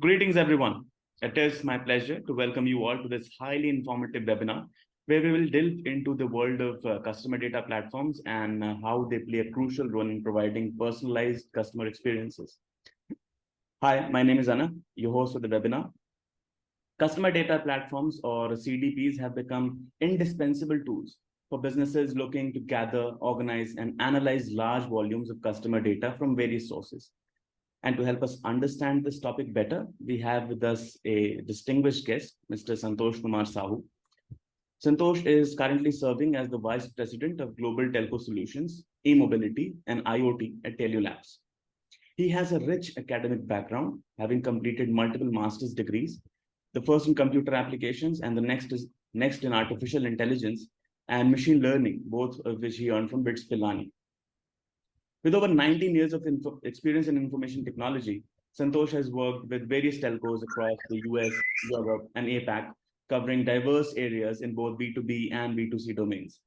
Greetings, everyone. It is my pleasure to welcome you all to this highly informative webinar where we will delve into the world of customer data platforms and how they play a crucial role in providing personalized customer experiences. Hi, my name is Anna, your host of the webinar. Customer data platforms or CDPs have become indispensable tools for businesses looking to gather, organize, and analyze large volumes of customer data from various sources. And to help us understand this topic better, we have with us a distinguished guest, Mr. Santosh Kumar Sahu. Santosh is currently serving as the Vice President of Global Telco Solutions, E-Mobility, and IoT at Teliolabs. He has a rich academic background, having completed multiple master's degrees, the first in computer applications and the next in artificial intelligence and machine learning, both of which he earned from BITS Pilani. With over 19 years of experience in information technology, Santosh has worked with various telcos across the US, Europe, and APAC, covering diverse areas in both B2B and B2C domains.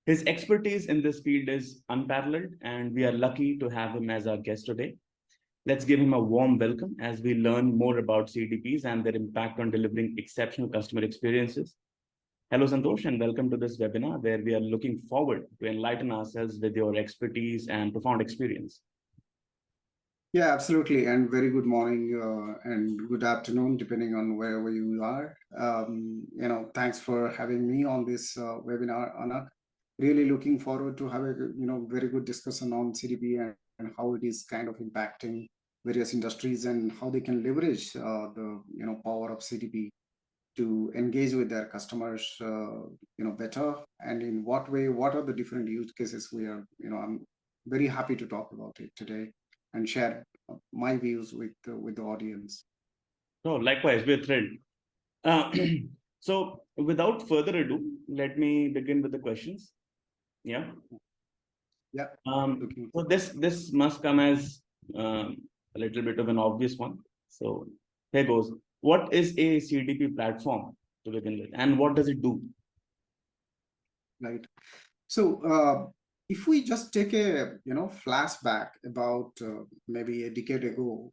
His expertise in this field is unparalleled, and we are lucky to have him as our guest today. Let's give him a warm welcome as we learn more about CDPs and their impact on delivering exceptional customer experiences. Hello, Santosh, and welcome to this webinar where we are looking forward to enlighten ourselves with your expertise and profound experience. Yeah, absolutely. And very good morning and good afternoon, depending on wherever you are. Thanks for having me on this webinar, Anak. Really looking forward to have a very good discussion on CDP and how it is kind of impacting various industries and how they can leverage the power of CDP to engage with their customers better, and in what way, what are the different use cases I'm very happy to talk about it today and share my views with the audience. So likewise, we're thrilled. So without further ado, let me begin with the questions. Yeah. So this must come as a little bit of an obvious one. So here goes. What is a CDP platform to begin with, and what does it do? Right. So if we just take a flashback about maybe a decade ago,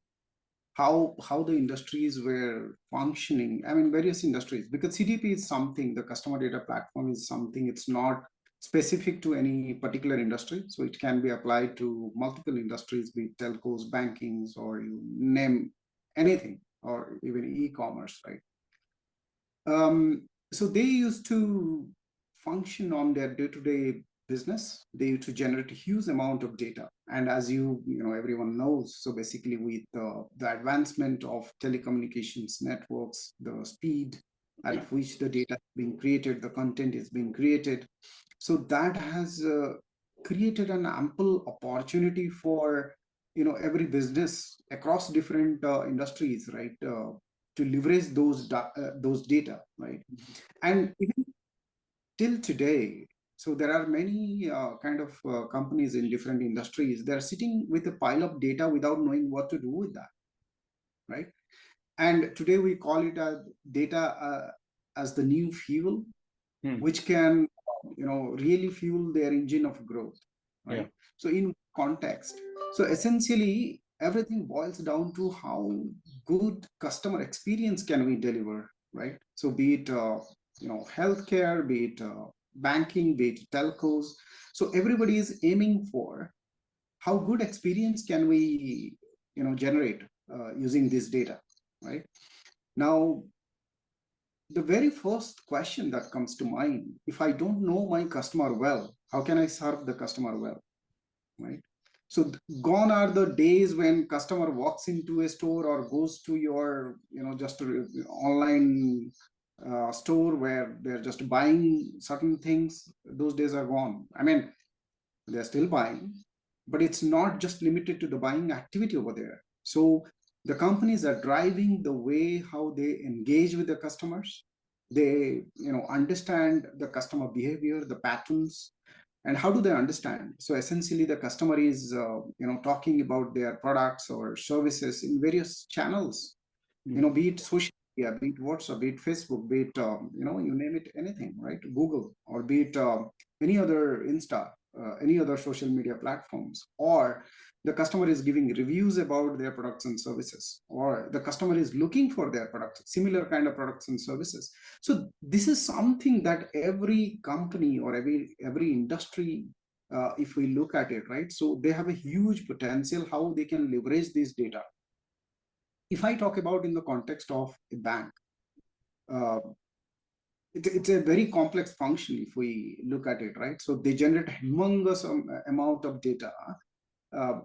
how the industries were functioning. I mean, various industries, because CDP is something, the customer data platform is something, it's not specific to any particular industry. So it can be applied to multiple industries, be it telcos, bankings, or you name anything, or even e-commerce, right? So they used to function on their day-to-day business. They used to generate a huge amount of data. And as everyone knows, so basically with the advancement of telecommunications networks, the speed at which the data is being created, the content is being created. So that has created an ample opportunity for every business across different industries, right? To leverage those data, right? And even till today, so there are many companies in different industries. They're sitting with a pile of data without knowing what to do with that, right? And today we call it data as the new fuel, which can really fuel their engine of growth, right? Yeah. So in context, so essentially everything boils down to how good customer experience can we deliver, right? So be it healthcare, be it banking, be it telcos. So everybody is aiming for how good experience can we generate using this data, right? Now, the very first question that comes to mind, if I don't know my customer well, how can I serve the customer well, right? So gone are the days when customer walks into a store or goes to your just online store where they're just buying certain things. Those days are gone. I mean, they're still buying, but it's not just limited to the buying activity over there. So the companies are driving the way how they engage with the customers. They understand the customer behavior, the patterns. And how do they understand? So essentially the customer is talking about their products or services in various channels, be it social media, be it WhatsApp, be it Facebook, be it you name it, anything, right? Google, or be it any other Insta, any other social media platforms, or the customer is giving reviews about their products and services, or the customer is looking for their products, similar kind of products and services. So this is something that every company or every industry, if we look at it, right, so they have a huge potential how they can leverage this data. If I talk about in the context of a bank, uh, it's a very complex function if we look at it, right? So they generate humongous amount of data, uh,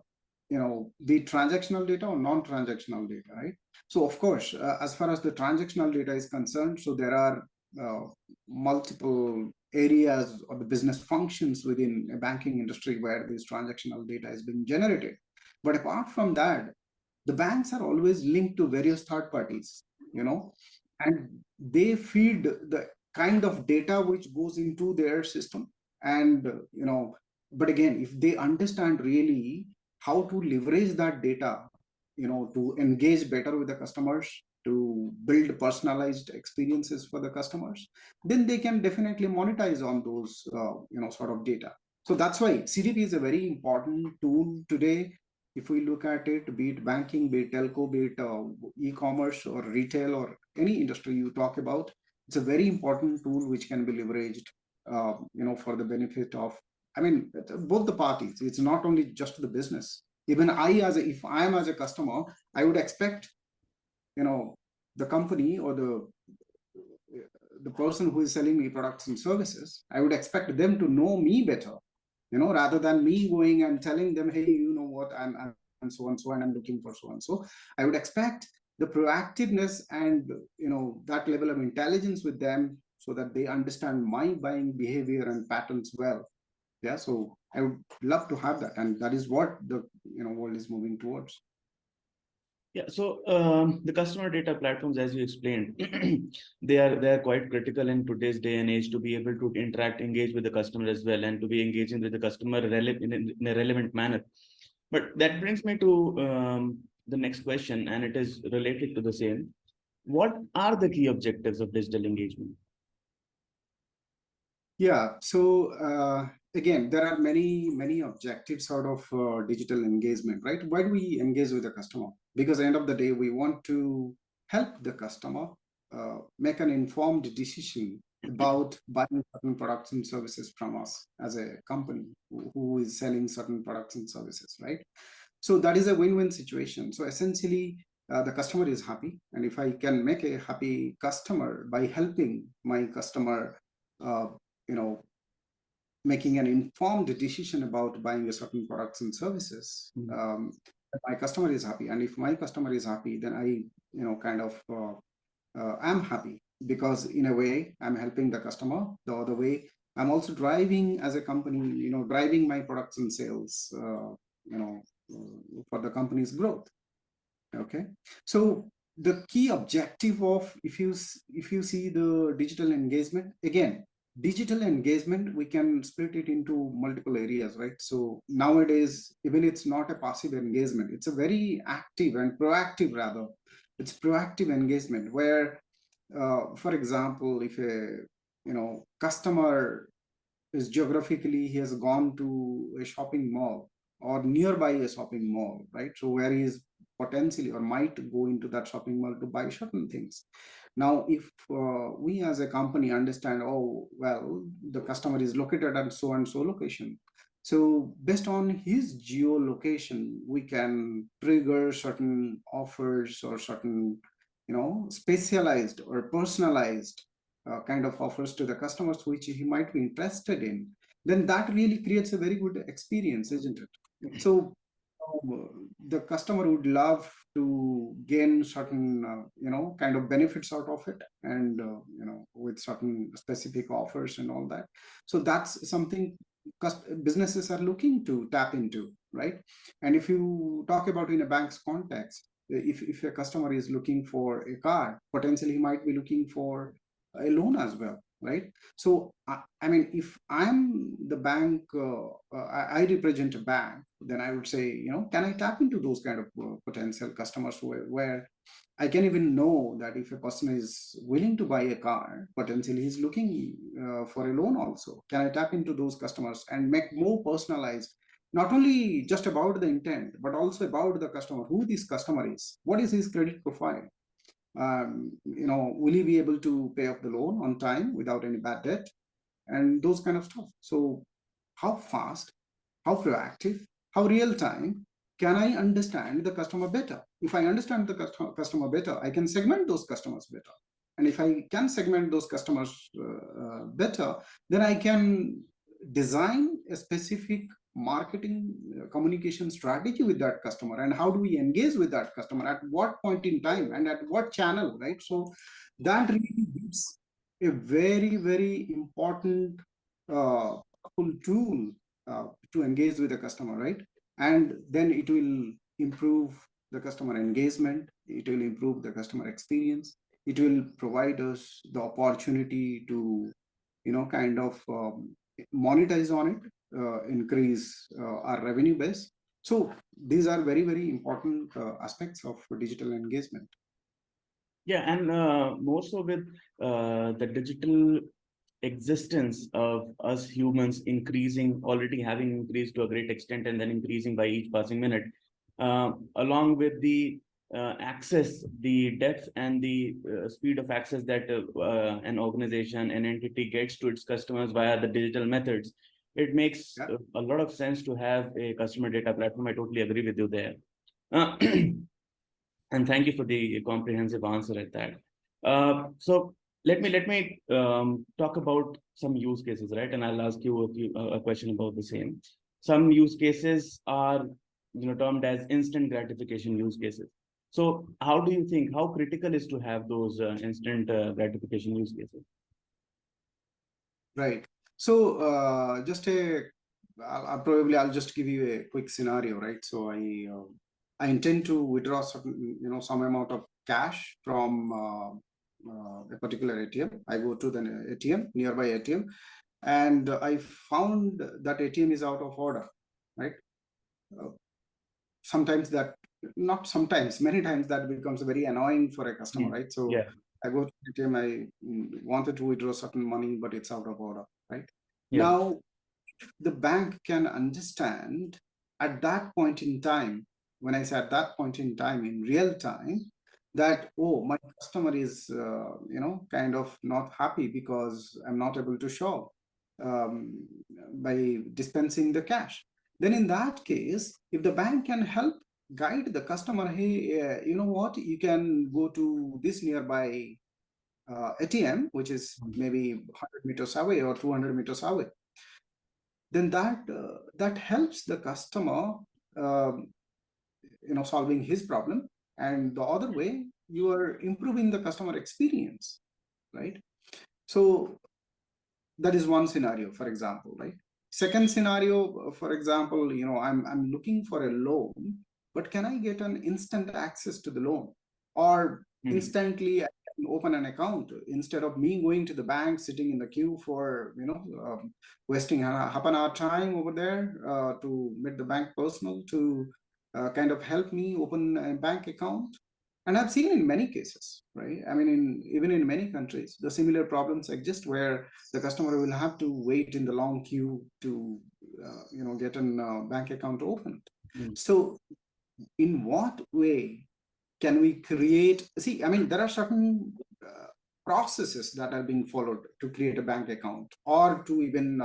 be it transactional data or non-transactional data, right? So of course, as far as the transactional data is concerned, so there are multiple areas or the business functions within a banking industry where this transactional data is being generated. But apart from that, the banks are always linked to various third parties, and they feed the kind of data which goes into their system. And but again, if they understand really how to leverage that data, to engage better with the customers, to build personalized experiences for the customers, then they can definitely monetize on those sort of data. So that's why CDP is a very important tool today. If we look at it, be it banking, be it telco, be it e-commerce or retail or any industry you talk about, it's a very important tool which can be leveraged, for the benefit of, I mean, both the parties. It's not only just the business. Even if I am as a customer, I would expect, the company or the person who is selling me products and services, I would expect them to know me better, rather than me going and telling them, hey, you know what, I'm so and so, and I'm looking for so and so. I would expect the proactiveness and that level of intelligence with them, so that they understand my buying behavior and patterns well. Yeah, so I would love to have that, and that is what the world is moving towards. Yeah, so the customer data platforms, as you explained, they are quite critical in today's day and age to be able to interact, engage with the customer as well, and to be engaging with the customer in a relevant manner. But that brings me to the next question, and it is related to the same. What are the key objectives of digital engagement? Yeah, so again, there are many objectives out of digital engagement, right? Why do we engage with the customer? Because at the end of the day, we want to help the customer make an informed decision about buying certain products and services from us as a company who is selling certain products and services, right? So that is a win-win situation. So essentially, the customer is happy, and if I can make a happy customer by helping my customer, uh, you know, making an informed decision about buying a certain products and services, my customer is happy. And if my customer is happy, then I, kind of, I'm happy, because in a way I'm helping the customer. The other way, I'm also driving as a company, driving my products and sales, for the company's growth. Okay, so the key objective of, if you see the digital engagement, again, digital engagement, we can split it into multiple areas, right? So nowadays, even it's not a passive engagement, it's a very active and proactive, rather, it's proactive engagement where, for example, if a customer is geographically, he has gone to a shopping mall or nearby a shopping mall, right? So where he is potentially or might go into that shopping mall to buy certain things. Now, if we as a company understand, oh, well, the customer is located at so and so location. So based on his geolocation, we can trigger certain offers or certain, specialized or personalized kind of offers to the customers which he might be interested in. Then that really creates a very good experience, isn't it? So the customer would love to gain certain kind of benefits out of it, and with certain specific offers and all that. So that's something businesses are looking to tap into, right? And if you talk about in a bank's context, if a customer is looking for a car, potentially he might be looking for a loan as well, right? So I mean, if I'm the bank, I represent a bank, then I would say, can I tap into those kind of potential customers where I can even know that if a person is willing to buy a car, potentially he's looking for a loan also. Can I tap into those customers and make more personalized not only just about the intent, but also about the customer, who this customer is, what is his credit profile. Will he be able to pay off the loan on time without any bad debt, and those kind of stuff. So how fast, how proactive, how real time can I understand the customer better? If I understand the customer better, I can segment those customers better. And if I can segment those customers better, then I can design a specific marketing communication strategy with that customer. And how do we engage with that customer, at what point in time and at what channel, right? So that really gives a very, very important tool to engage with the customer, right? And then it will improve the customer engagement, it will improve the customer experience, it will provide us the opportunity to, kind of monetize on it, increase our revenue base. So these are very, very important aspects of digital engagement. Yeah, and more so with the digital existence of us humans already having increased to a great extent and then increasing by each passing minute, along with the access, the depth and the speed of access that an organization, an entity gets to its customers via the digital methods, it makes a lot of sense to have a customer data platform. I totally agree with you there. And thank you for the comprehensive answer at that. So let me talk about some use cases, right? And I'll ask you a question about the same. Some use cases are, termed as instant gratification use cases. So how do you think, how critical is to have those instant gratification use cases? Right. So I'll just give you a quick scenario, right? So I intend to withdraw some amount of cash from a particular ATM. I go to the nearby ATM, and I found that ATM is out of order, right? Many times that becomes very annoying for a customer, right? So I go to ATM, I wanted to withdraw certain money, but it's out of order, right? Now, the bank can understand at that point in time, when I say at that point in time, in real time, that, oh, my customer is, kind of not happy because I'm not able to show by dispensing the cash. Then in that case, if the bank can help guide the customer, hey, you know what, you can go to this nearby ATM, which is maybe 100 meters away or 200 meters away, then that helps the customer, solving his problem. And the other way, you are improving the customer experience, right? So that is one scenario, for example, right? Second scenario, for example, I'm looking for a loan, but can I get an instant access to the loan, or instantly I can open an account instead of me going to the bank, sitting in the queue for wasting half an hour time over there to meet the bank personnel to kind of help me open a bank account. And I've seen in many cases, right? I mean, even in many countries, the similar problems exist where the customer will have to wait in the long queue to, get a bank account opened. So, in what way can we create? See, I mean, there are certain processes that are being followed to create a bank account or to even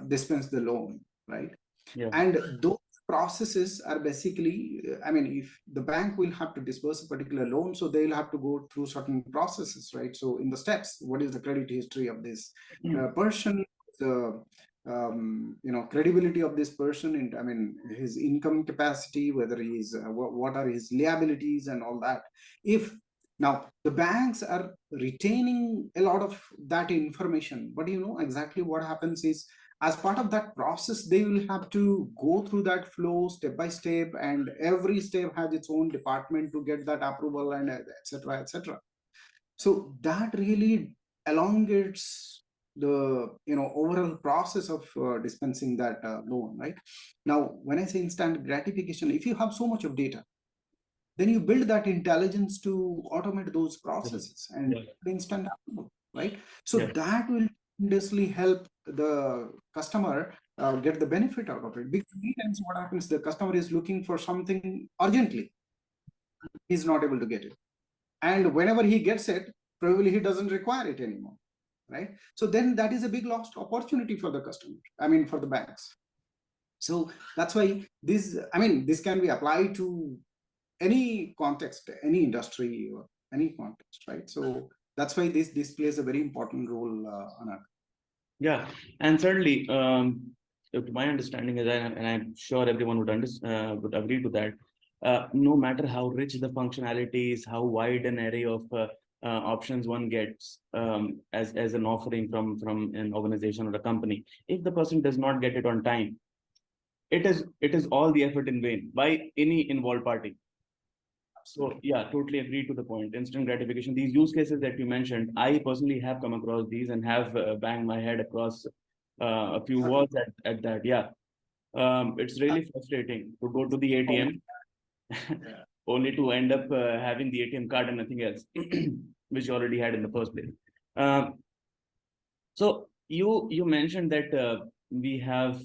dispense the loan, right? And those processes are basically, I mean, if the bank will have to disburse a particular loan, so they'll have to go through certain processes, right? So in the steps, what is the credit history of this person, the credibility of this person, and I mean, his income capacity, whether he is what are his liabilities and all that. If now the banks are retaining a lot of that information, but exactly what happens is, as part of that process, they will have to go through that flow step by step, and every step has its own department to get that approval, and etc., etc. So that really elongates the overall process of dispensing that loan, right? Now, when I say instant gratification, if you have so much of data, then you build that intelligence to automate those processes and instant approval, right? So that will tremendously help the customer get the benefit out of it. Because many times what happens, the customer is looking for something urgently, he's not able to get it, and whenever he gets it, probably he doesn't require it anymore, right? So then that is a big lost opportunity for the customer, I mean for the banks. So that's why this, I mean, this can be applied to any context, any industry, or any context, right? So that's why this plays a very important role, Anand. Yeah, and certainly, to my understanding is, and I'm sure everyone would agree to that. No matter how rich the functionalities, how wide an array of options one gets as an offering from an organization or a company, if the person does not get it on time, it is all the effort in vain by any involved party. So yeah, totally agree to the point. Instant gratification. These use cases that you mentioned, I personally have come across these and have banged my head across a few walls at that. Yeah, it's really frustrating to go to the ATM only to end up having the ATM card and nothing else, which you already had in the first place. Um, so you mentioned that we have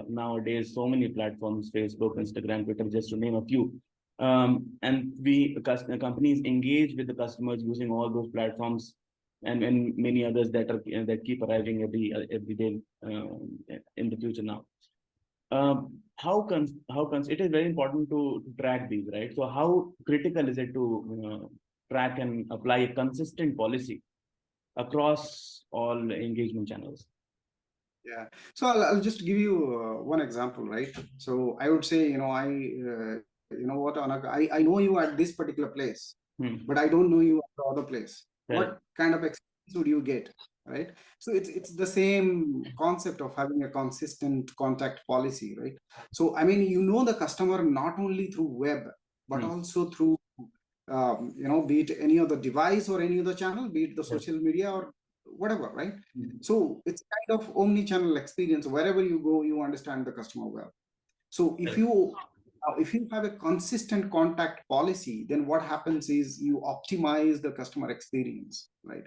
nowadays so many platforms: Facebook, Instagram, Twitter, just to name a few. And companies engage with the customers using all those platforms, and many others that keep arriving every day in the future now. How it is very important to track these, right? So how critical is it to track and apply a consistent policy across all engagement channels? Yeah. So I'll just give you one example, right? So I would say, you know what, Anak, I know you at this particular place, but I don't know you at the other place. Correct. What kind of experience would you get, right? So it's the same concept of having a consistent contact policy, right? So I mean, you know the customer not only through web, but also through be it any other device or any other channel, be it the social media or whatever, right? So it's kind of omni-channel experience. Wherever you go, you understand the customer well. So if you have a consistent contact policy, then what happens is you optimize the customer experience, right?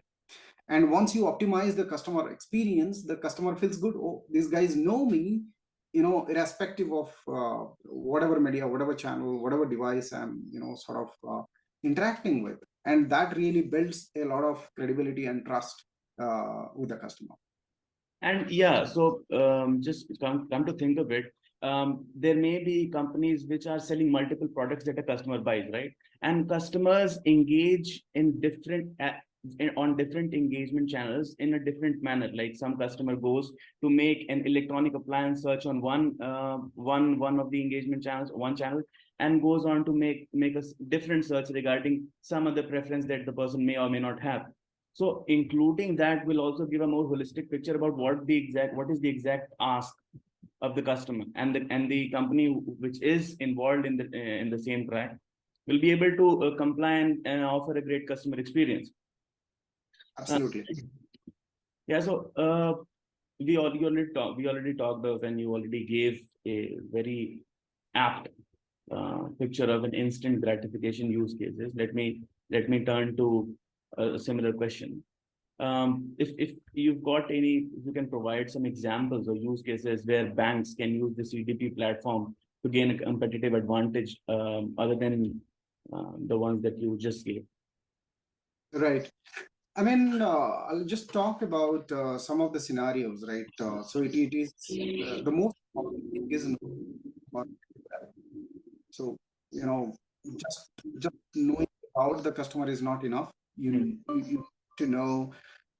And once you optimize the customer experience, the customer feels good. Oh, these guys know me, irrespective of whatever media, whatever channel, whatever device I'm, sort of interacting with. And that really builds a lot of credibility and trust with the customer. And yeah, so just come to think of it, there may be companies which are selling multiple products that a customer buys, right? And customers engage in on different engagement channels in a different manner. Like some customer goes to make an electronic appliance search on one of the engagement channels, one channel, and goes on to make a different search regarding some other preference that the person may or may not have. So including that will also give a more holistic picture about what is the exact ask of the customer, and the company which is involved in the same track will be able to comply and offer a great customer experience. Absolutely. Yeah. So we already talked of, and you already gave a very apt picture of an instant gratification use cases. Let me turn to a similar question. If you've got if you can provide some examples or use cases where banks can use the CDP platform to gain a competitive advantage, other than the ones that you just gave. Right. I mean, I'll just talk about some of the scenarios, right? So it is the most important thing is so just knowing about the customer is not enough. You to know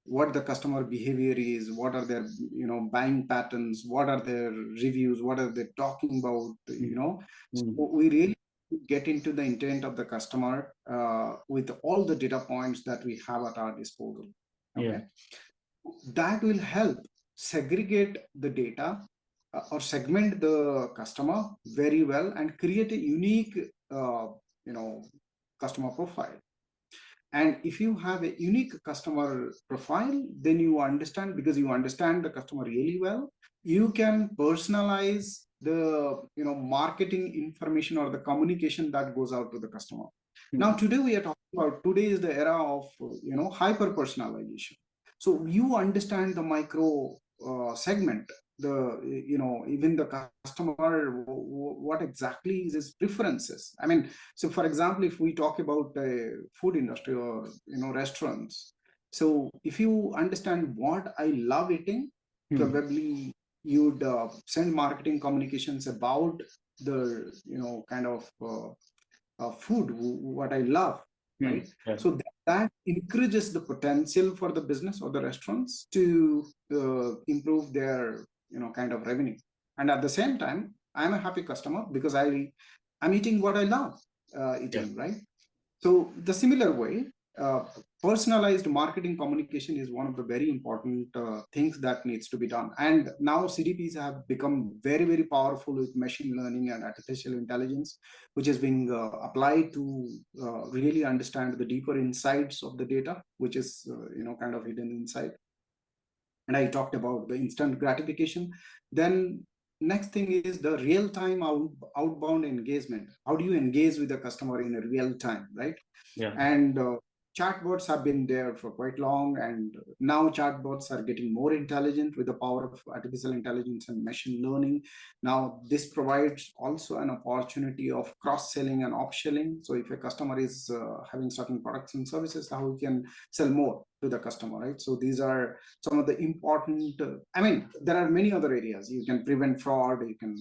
what the customer behavior is, what are their buying patterns, what are their reviews, what are they talking about, So we really get into the intent of the customer with all the data points that we have at our disposal. Okay. That will help segregate the data or segment the customer very well and create a unique customer profile. And if you have a unique customer profile, then you understand, because you understand the customer really well, you can personalize the marketing information or the communication that goes out to the customer. Now today we are talking about, today is the era of hyper personalization. So you understand the micro segment even the customer, what exactly is his preferences. I mean, so for example, if we talk about food industry or restaurants, so if you understand what I love eating, probably you'd send marketing communications about the kind of food what I love, right? Yes. So that increases the potential for the business or the restaurants to improve their kind of revenue. And at the same time, I'm a happy customer because I'm eating what I love Yes. eating, right? So the similar way, uh, personalized marketing communication is one of the very important things that needs to be done. And now CDPs have become very, very powerful with machine learning and artificial intelligence, which is being applied to really understand the deeper insights of the data, which is kind of hidden inside. And I talked about the instant gratification. Then next thing is the real-time outbound engagement. How do you engage with the customer in a real time, right? Yeah. And chatbots have been there for quite long, and now chatbots are getting more intelligent with the power of artificial intelligence and machine learning. Now this provides also an opportunity of cross-selling and upselling. So if a customer is having certain products and services, how we can sell more to the customer, right? So these are some of the important I mean, there are many other areas. You can prevent fraud, you can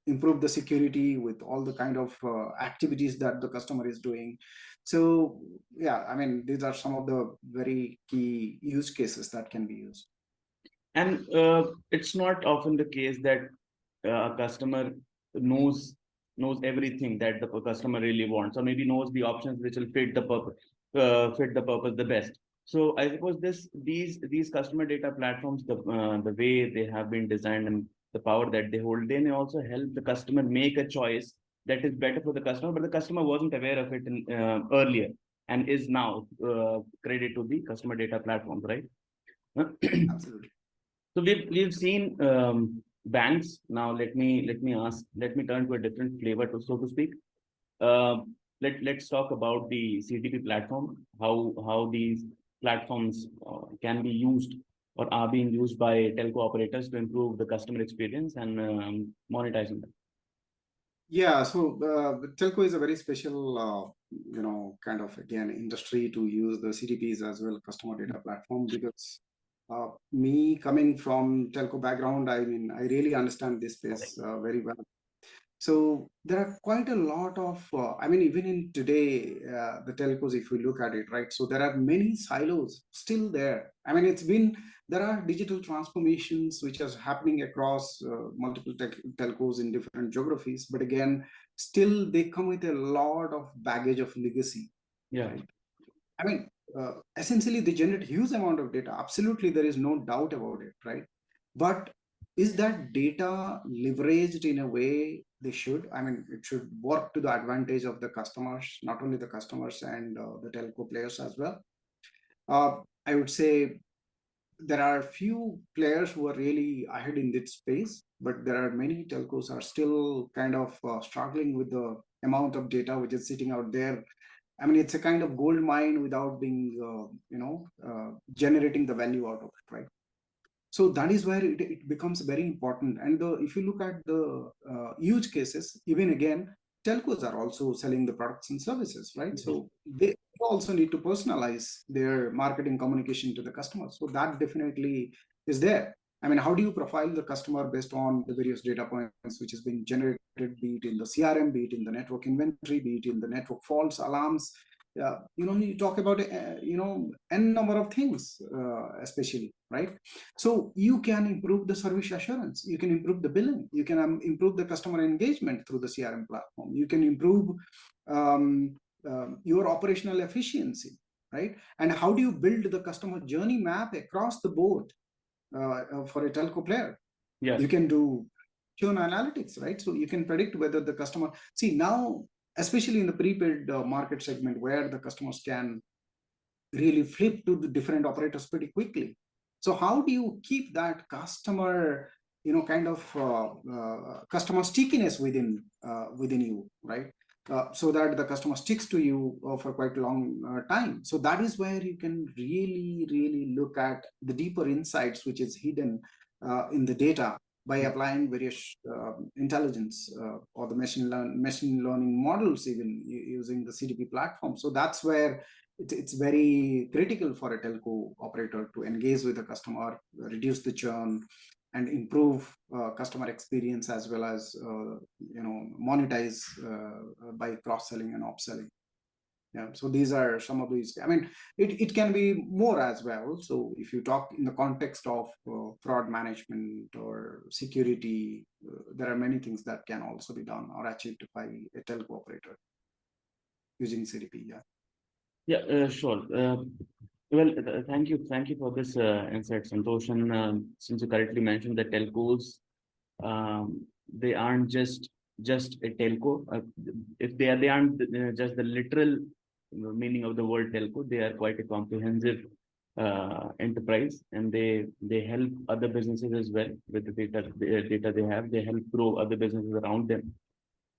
improve the security with all the kind of activities that the customer is doing. So yeah, I mean, these are some of the very key use cases that can be used. And it's not often the case that a customer knows knows everything that the customer really wants, or maybe knows the options which will fit the purpose the best. So I suppose these customer data platforms, the way they have been designed and the power that they hold, they may also help the customer make a choice that is better for the customer, but the customer wasn't aware of it earlier and is now credit to the customer data platforms, right? Absolutely. So we've seen banks. Now let me turn to a different flavor, to so to speak. Let's talk about the CDP platform. How these platforms can be used or are being used by telco operators to improve the customer experience and monetizing them. Yeah, so telco is a very special, kind of again industry to use the CDPs as well, customer data platform, because me coming from telco background, I mean, I really understand this space very well. So there are quite a lot of, I mean, even in today, the telcos, if we look at it, right? So there are many silos still there. I mean, there are digital transformations which are happening across multiple telcos in different geographies. But again, still they come with a lot of baggage of legacy, Yeah. right? I mean, essentially they generate huge amount of data. Absolutely, there is no doubt about it, right? But is that data leveraged in a way they should? I mean, it should work to the advantage of the customers, not only the customers and the telco players as well. I would say there are few players who are really ahead in this space, but there are many telcos are still kind of struggling with the amount of data which is sitting out there. I mean, it's a kind of gold mine without being, generating the value out of it, right? So that is where it becomes very important. And if you look at the use cases, even again, telcos are also selling the products and services, right? So they also need to personalize their marketing communication to the customer. So that definitely is there. I mean, how do you profile the customer based on the various data points which is being generated, be it in the CRM, be it in the network inventory, be it in the network faults, alarms? You talk about n number of things, especially, right? So you can improve the service assurance, you can improve the billing, you can improve the customer engagement through the CRM platform, you can improve your operational efficiency, right? And how do you build the customer journey map across the board for a telco player? Yes. You can do churn analytics, right? So you can predict whether the customer, see now, especially in the prepaid market segment where the customers can really flip to the different operators pretty quickly. So how do you keep that customer, kind of customer stickiness within you, right? So that the customer sticks to you for quite a long time. So that is where you can really, really look at the deeper insights which is hidden in the data by applying various intelligence or the machine learning models, even using the CDP platform. So that's where it's very critical for a telco operator to engage with the customer, reduce the churn, and improve customer experience, as well as monetize by cross-selling and upselling. Yeah, so these are some of these. I mean, it can be more as well. So if you talk in the context of fraud management or security, there are many things that can also be done or achieved by a telco operator using CDP. Yeah. Yeah, sure. Thank you for this insight, Santosh. And since you correctly mentioned that telcos, they aren't just a telco. If they aren't just the literal meaning of the word telco, they are quite a comprehensive enterprise, and they help other businesses as well with the data they have. They help grow other businesses around them.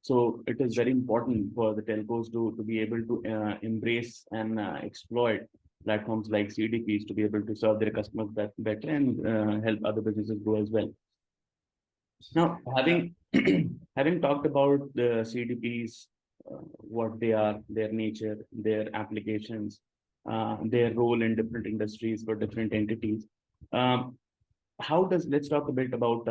So it is very important for the telcos to be able to embrace and exploit platforms like CDPs to be able to serve their customers better and help other businesses grow as well. Now, having talked about the CDPs, what they are, their nature, their applications, their role in different industries for different entities, um, let's talk a bit about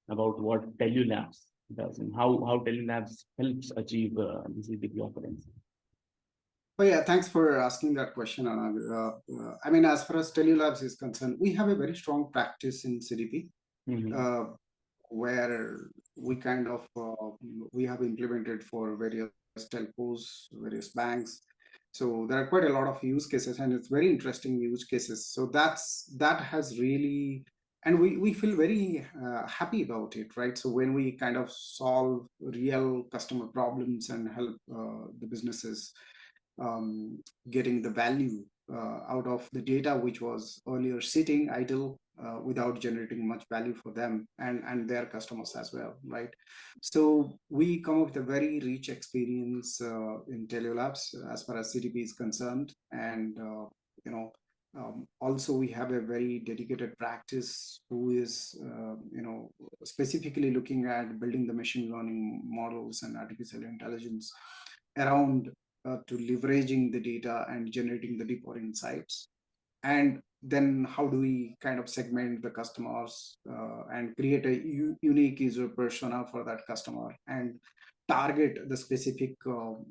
what Teliolabs does and how Teliolabs helps achieve the CDP offerings. Oh yeah, thanks for asking that question, Anand. I mean, as far as Teliolabs is concerned, we have a very strong practice in CDP, where we kind of we have implemented for various telcos, various banks. So there are quite a lot of use cases, and it's very interesting use cases. So that has really, and we feel very happy about it, right? So when we kind of solve real customer problems and help the businesses getting the value out of the data which was earlier sitting idle without generating much value for them and their customers as well, right? So we come up with a very rich experience in Teliolabs as far as CDP is concerned, and also we have a very dedicated practice who is specifically looking at building the machine learning models and artificial intelligence around to leveraging the data and generating the deeper insights. And then how do we kind of segment the customers and create a unique user persona for that customer and target the specific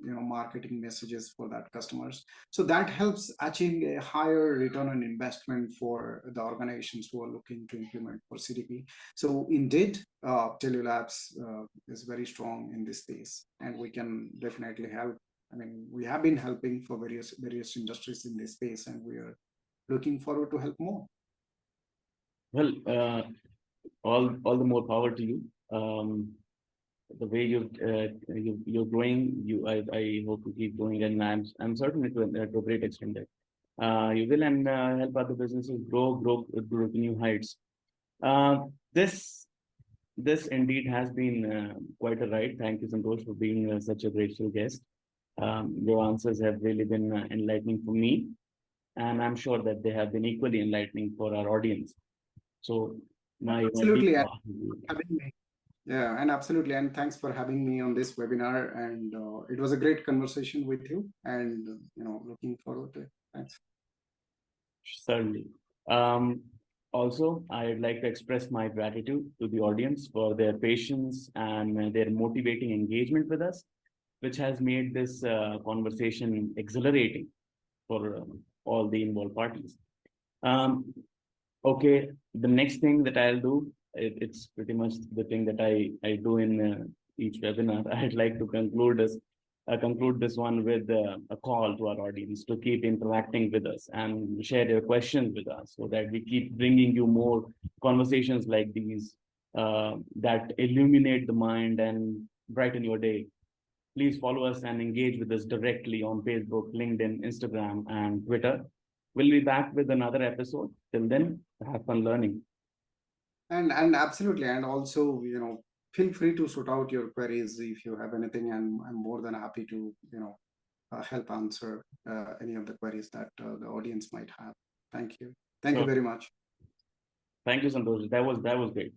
marketing messages for that customers. So that helps achieving a higher return on investment for the organizations who are looking to implement for CDP. So indeed, Teliolabs is very strong in this space, and we can definitely help. I mean, we have been helping for various industries in this space, and we are looking forward to help more. Well, all the more power to you. The way you're growing, I hope to keep growing, and I'm certain to a great extent that you will, and help other businesses grow to new heights. This indeed has been quite a ride. Thank you, Santosh, for being such a grateful guest. Your answers have really been enlightening for me, and I'm sure that they have been equally enlightening for our audience. So absolutely, and absolutely, and thanks for having me on this webinar. And it was a great conversation with you, and looking forward to it. Thanks. Certainly. Also, I'd like to express my gratitude to the audience for their patience and their motivating engagement with us, which has made this conversation exhilarating for all the involved parties. Okay, the next thing that I'll do, it's pretty much the thing that I do in each webinar. I'd like to conclude this one with a call to our audience to keep interacting with us and share your questions with us, so that we keep bringing you more conversations like these that illuminate the mind and brighten your day. Please follow us and engage with us directly on Facebook, LinkedIn, Instagram, and Twitter. We'll be back with another episode. Till then, have fun learning. And absolutely, and also feel free to sort out your queries if you have anything, and I'm more than happy to help answer any of the queries that the audience might have. Thank you. Thank you very much. Thank you, Santosh. That was great.